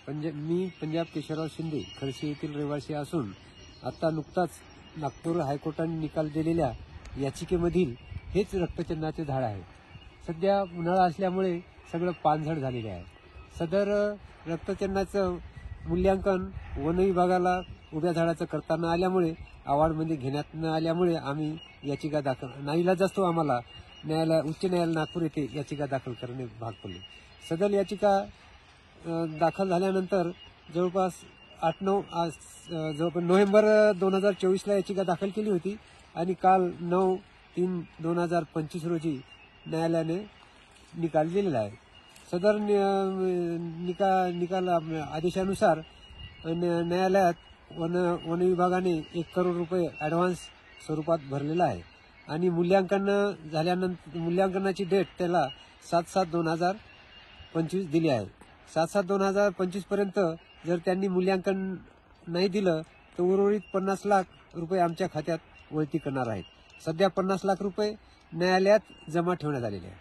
मी पंजाब केशवराव शिंदे खडसे येथील रहिवासी असून आता नुकताच नागपूर हायकोर्टाने निकाल दिलेल्या याचिकेमधील हेच रक्तचंदाचे झाड आहे। सध्या उन्हाळा असल्यामुळे सगळं पानझड झालेले आहे। सदर रक्तचंदाचं मूल्यांकन वन विभागाला उभ्या झाडाचं करता न आल्यामुळे अवॉर्डमध्ये घेण्यात न आल्यामुळे आम्ही याचिका दाखल नाईलाजास्तव आम्हाला उच्च न्यायालय नागपूर येथे याचिका दाखल करणे भाग पडले। सदर याचिका दाखल झाल्यानंतर जवळपास 8-9 नोव्हेंबर 2024 याचिका दाखल केली होती आणि काल 9/3/2025 रोजी न्यायालयाने निकाल दिलेला आहे। सदर निकाल आदेशानुसार न्यायालयात वन विभागाने 1 करोड रुपये ॲडव्हान्स स्वरूपात भरलेला आहे आणि मूल्यांकनाची डेट त्याला 7/7/2025 दिली आहे। 7/7/2025 पर्यंत जर त्यांनी मूल्यांकन नाही दिलं तर उर्वरित 50 लाख रुपये आमच्या खात्यात वळती करणार आहेत। सध्या 50 लाख रुपये न्यायालयात जमा ठेवण्यात आलेले आहेत।